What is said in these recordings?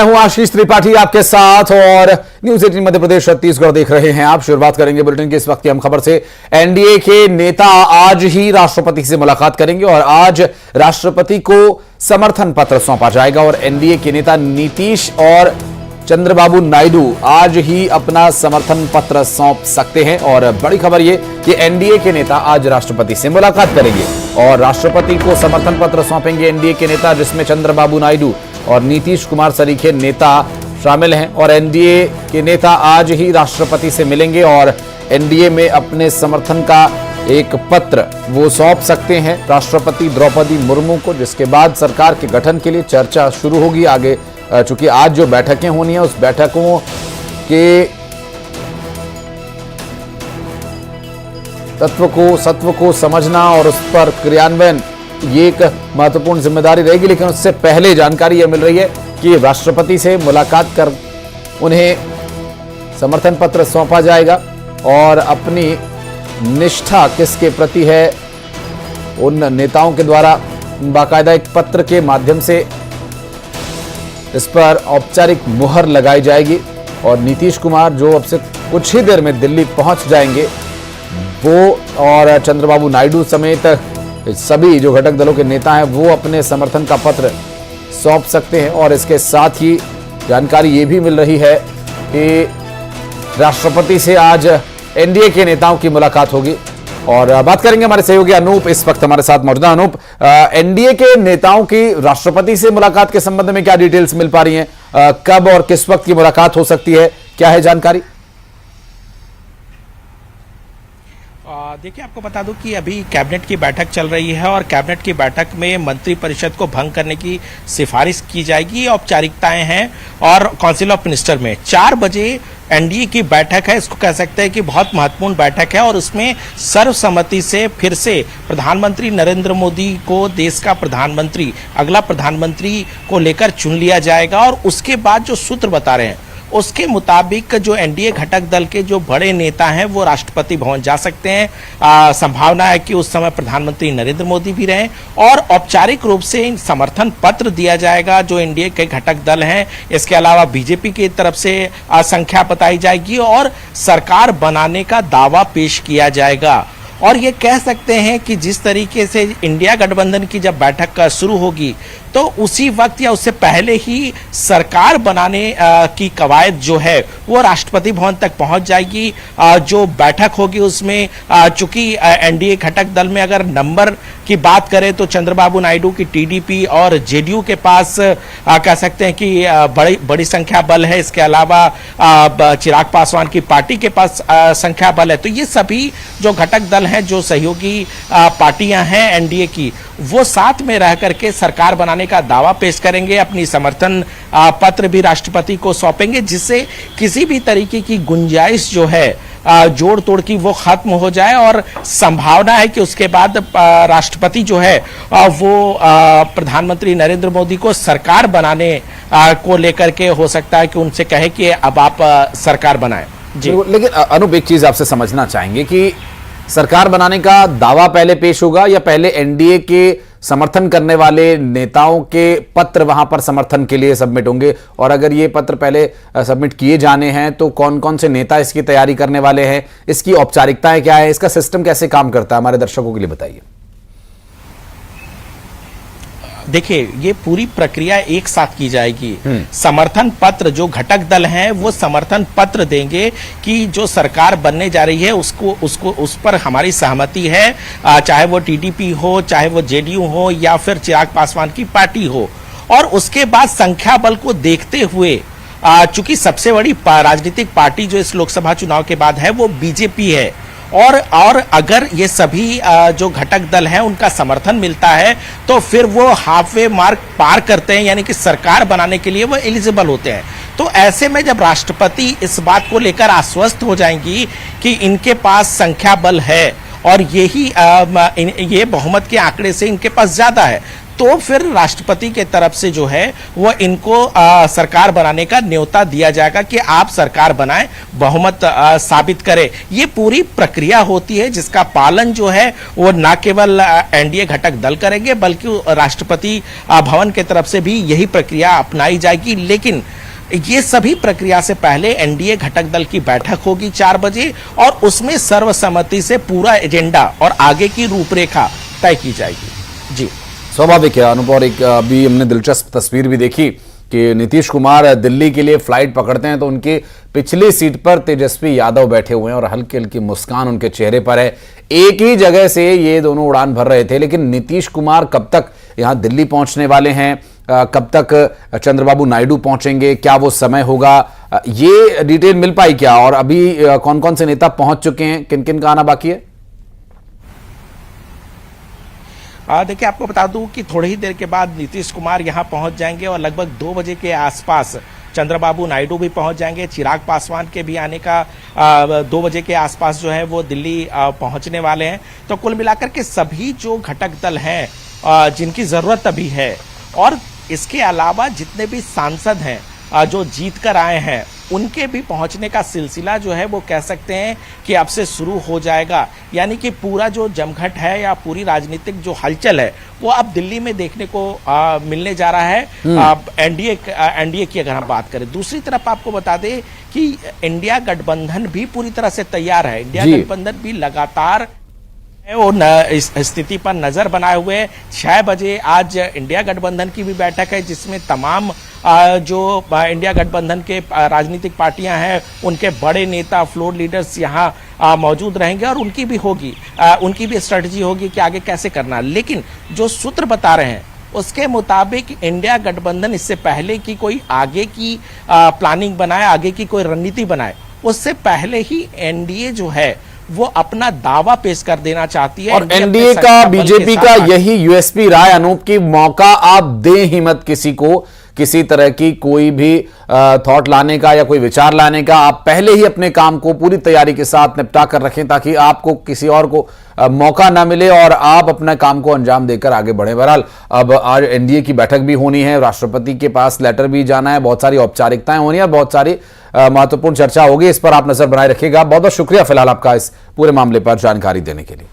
हूं आशीष त्रिपाठी आपके साथ और न्यूज 18 मध्य प्रदेश छत्तीसगढ़ देख रहे हैं आप। शुरुआत करेंगे बुलेटिन की इस वक्त की हम खबर से। एनडीए के नेता आज ही राष्ट्रपति से मुलाकात करेंगे और आज राष्ट्रपति को समर्थन पत्र सौंपा जाएगा और एनडीए के नेता नीतीश और चंद्रबाबू नायडू आज ही अपना समर्थन पत्र सौंप सकते हैं। और बड़ी खबर यह कि एनडीए के नेता आज राष्ट्रपति से मुलाकात करेंगे और राष्ट्रपति को समर्थन पत्र सौंपेंगे एनडीए के नेता, जिसमें चंद्रबाबू नायडू और नीतीश कुमार सरीखे नेता शामिल हैं। और एनडीए के नेता आज ही राष्ट्रपति से मिलेंगे और एनडीए में अपने समर्थन का एक पत्र वो सौंप सकते हैं राष्ट्रपति द्रौपदी मुर्मू को, जिसके बाद सरकार के गठन के लिए चर्चा शुरू होगी आगे। चूंकि आज जो बैठकें होनी है उस बैठकों के सत्व को समझना और उस पर क्रियान्वयन ये एक महत्वपूर्ण जिम्मेदारी रहेगी। लेकिन उससे पहले जानकारी यह मिल रही है कि राष्ट्रपति से मुलाकात कर उन्हें समर्थन पत्र सौंपा जाएगा और अपनी निष्ठा किसके प्रति है उन नेताओं के द्वारा बाकायदा एक पत्र के माध्यम से इस पर औपचारिक मुहर लगाई जाएगी। और नीतीश कुमार जो अब से कुछ ही देर में दिल्ली पहुंच जाएंगे, वो और चंद्रबाबू नायडू समेत सभी जो घटक दलों के नेता हैं वो अपने समर्थन का पत्र सौंप सकते हैं। और इसके साथ ही जानकारी ये भी मिल रही है कि राष्ट्रपति से आज एनडीए के नेताओं की मुलाकात होगी। और बात करेंगे हमारे सहयोगी अनूप इस वक्त हमारे साथ मौजूद हैं। अनूप, एनडीए के नेताओं की राष्ट्रपति से मुलाकात के संबंध में क्या डिटेल्स मिल पा रही हैं? कब और किस वक्त की मुलाकात हो सकती है, क्या है जानकारी? देखिए, आपको बता दूं कि अभी कैबिनेट की बैठक चल रही है और कैबिनेट की बैठक में मंत्रिपरिषद को भंग करने की सिफारिश की जाएगी। औपचारिकताएं हैं और काउंसिल ऑफ मिनिस्टर में 4 बजे एनडीए की बैठक है। इसको कह सकते हैं कि बहुत महत्वपूर्ण बैठक है और उसमें सर्वसम्मति से फिर से प्रधानमंत्री नरेंद्र मोदी को देश का प्रधानमंत्री, अगला प्रधानमंत्री को लेकर चुन लिया जाएगा। और उसके बाद जो सूत्र बता रहे हैं उसके मुताबिक जो एनडीए घटक दल के जो बड़े नेता हैं वो राष्ट्रपति भवन जा सकते हैं। संभावना है कि उस समय प्रधानमंत्री नरेंद्र मोदी भी रहें और औपचारिक रूप से समर्थन पत्र दिया जाएगा जो एनडीए के घटक दल हैं। इसके अलावा बीजेपी की तरफ से संख्या बताई जाएगी और सरकार बनाने का दावा पेश किया जाएगा। और ये कह सकते हैं कि जिस तरीके से इंडिया गठबंधन की जब बैठक शुरू होगी तो उसी वक्त या उससे पहले ही सरकार बनाने की कवायद जो है वो राष्ट्रपति भवन तक पहुंच जाएगी। जो बैठक होगी उसमें चूंकि एनडीए घटक दल में अगर नंबर की बात करें तो चंद्रबाबू नायडू की टीडीपी और जेडीयू के पास कह सकते हैं कि बड़ी संख्या बल है। इसके अलावा चिराग पासवान की पार्टी के पास संख्या बल है। तो ये सभी जो घटक दल हैं, जो सहयोगी पार्टियां हैं एनडीए की, वो साथ में रह करके सरकार बनाने का दावा पेश करेंगे। अपनी समर्थन पत्र भी राष्ट्रपति को सौंपेंगे, जिससे किसी भी तरीके की गुंजाइश जो है जोड़ तोड़ की वो खत्म हो जाए। और संभावना है कि उसके बाद राष्ट्रपति जो है वो प्रधानमंत्री नरेंद्र मोदी को सरकार बनाने को लेकर के हो सकता है कि उनसे कहे कि अब आप सरकार बनाएं। जी, लेकिन अनूप, एक चीज आपसे समझना चाहेंगे कि सरकार बनाने का दावा पहले पेश होगा या पहले एनडीए के समर्थन करने वाले नेताओं के पत्र वहां पर समर्थन के लिए सबमिट होंगे? और अगर ये पत्र पहले सबमिट किए जाने हैं तो कौन कौन से नेता इसकी तैयारी करने वाले हैं, इसकी औपचारिकताएं क्या है, इसका सिस्टम कैसे काम करता है, हमारे दर्शकों के लिए बताइए। देखिए, ये पूरी प्रक्रिया एक साथ की जाएगी। समर्थन पत्र जो घटक दल हैं वो समर्थन पत्र देंगे कि जो सरकार बनने जा रही है उसको उस पर हमारी सहमति है, चाहे वो टीडीपी हो, चाहे वो जेडीयू हो या फिर चिराग पासवान की पार्टी हो। और उसके बाद संख्या बल को देखते हुए चूंकि सबसे बड़ी राजनीतिक पार्टी जो इस लोकसभा चुनाव के बाद है वो बीजेपी है और अगर ये सभी जो घटक दल हैं उनका समर्थन मिलता है तो फिर वो हाफवे मार्क पार करते हैं, यानी कि सरकार बनाने के लिए वो एलिजिबल होते हैं। तो ऐसे में जब राष्ट्रपति इस बात को लेकर आश्वस्त हो जाएंगी कि इनके पास संख्या बल है और ये बहुमत के आंकड़े से इनके पास ज्यादा है, तो फिर राष्ट्रपति के तरफ से जो है वो इनको सरकार बनाने का न्योता दिया जाएगा कि आप सरकार बनाएं, बहुमत साबित करें। ये पूरी प्रक्रिया होती है जिसका पालन जो है वो ना केवल एनडीए घटक दल करेंगे बल्कि राष्ट्रपति भवन के तरफ से भी यही प्रक्रिया अपनाई जाएगी। लेकिन ये सभी प्रक्रिया से पहले एनडीए घटक दल की बैठक होगी 4 बजे और उसमें सर्वसम्मति से पूरा एजेंडा और आगे की रूपरेखा तय की जाएगी। जी स्वाभाविक है अनुभव। और एक अभी हमने दिलचस्प तस्वीर भी देखी कि नीतीश कुमार दिल्ली के लिए फ्लाइट पकड़ते हैं तो उनकी पिछली सीट पर तेजस्वी यादव बैठे हुए हैं और हल्की हल्की मुस्कान उनके चेहरे पर है। एक ही जगह से ये दोनों उड़ान भर रहे थे, लेकिन नीतीश कुमार कब तक यहां दिल्ली पहुंचने वाले हैं, कब तक चंद्रबाबू नायडू पहुंचेंगे, क्या वो समय होगा, ये डिटेल मिल पाई क्या? और अभी कौन कौन से नेता पहुंच चुके हैं, किन किन का आना बाकी है? देखिए आपको बता दूं कि थोड़ी ही देर के बाद नीतीश कुमार यहां पहुंच जाएंगे और लगभग 2 बजे के आसपास चंद्रबाबू नायडू भी पहुंच जाएंगे। चिराग पासवान के भी आने का 2 बजे के आसपास जो है वो दिल्ली पहुंचने वाले हैं। तो कुल मिलाकर के सभी जो घटक दल हैं जिनकी जरूरत अभी है और इसके अलावा जितने भी सांसद हैं जो जीत कर आए हैं उनके भी पहुंचने का सिलसिला जो है वो कह सकते हैं कि अब से शुरू हो जाएगा। यानी कि पूरा जो जमघट है या पूरी राजनीतिक जो हलचल है वो अब दिल्ली में देखने को मिलने जा रहा है। एनडीए की अगर हम बात करें, दूसरी तरफ आपको बता दें कि इंडिया गठबंधन भी पूरी तरह से तैयार है। इंडिया गठबंधन भी लगातार वो इस स्थिति पर नजर बनाए हुए 6 बजे आज इंडिया गठबंधन की भी बैठक है जिसमें तमाम जो इंडिया गठबंधन के राजनीतिक पार्टियां हैं उनके बड़े नेता फ्लोर लीडर्स यहाँ मौजूद रहेंगे और उनकी भी स्ट्रेटजी होगी कि आगे कैसे करना। लेकिन जो सूत्र बता रहे हैं उसके मुताबिक इंडिया गठबंधन इससे पहले कि कोई आगे की प्लानिंग बनाए, आगे की कोई रणनीति बनाए, उससे पहले ही एनडीए जो है वो अपना दावा पेश कर देना चाहती है। और एनडीए का, बीजेपी का यही यूएसपी रहा अनूप की मौका आप दें ही मत किसी को, किसी तरह की कोई भी थॉट लाने का या कोई विचार लाने का। आप पहले ही अपने काम को पूरी तैयारी के साथ निपटा कर रखें ताकि आपको किसी और को मौका ना मिले और आप अपने काम को अंजाम देकर आगे बढ़े। बहरहाल अब आज एनडीए की बैठक भी होनी है, राष्ट्रपति के पास लेटर भी जाना है, बहुत सारी औपचारिकताएं होनी है, बहुत सारी महत्वपूर्ण चर्चा होगी। इस पर आप नजर बनाए रखिएगा। बहुत बहुत शुक्रिया फिलहाल आपका इस पूरे मामले पर जानकारी देने के लिए।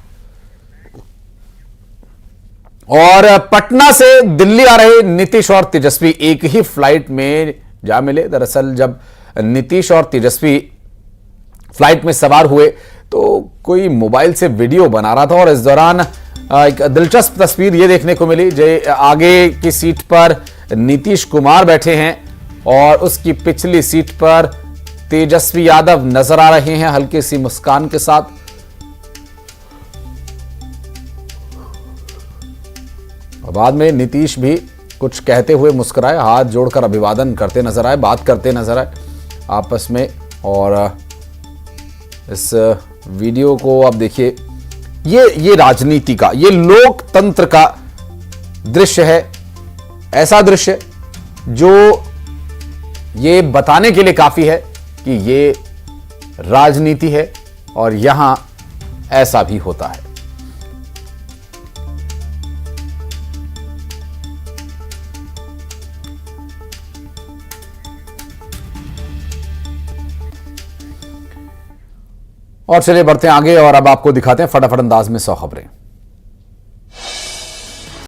और पटना से दिल्ली आ रहे नीतीश और तेजस्वी एक ही फ्लाइट में जा मिले। दरअसल जब नीतीश और तेजस्वी फ्लाइट में सवार हुए तो कोई मोबाइल से वीडियो बना रहा था और इस दौरान एक दिलचस्प तस्वीर ये देखने को मिली। जो आगे की सीट पर नीतीश कुमार बैठे हैं और उसकी पिछली सीट पर तेजस्वी यादव नजर आ रहे हैं हल्की सी मुस्कान के साथ। और बाद में नीतीश भी कुछ कहते हुए मुस्कुराए, हाथ जोड़कर अभिवादन करते नजर आए, बात करते नजर आए आपस में। और इस वीडियो को आप देखिए, ये राजनीति का, ये लोकतंत्र का दृश्य है। ऐसा दृश्य जो ये बताने के लिए काफी है कि ये राजनीति है और यहां ऐसा भी होता है। और चलिए बढ़ते हैं आगे और अब आपको दिखाते हैं फटाफट अंदाज में 100 खबरें।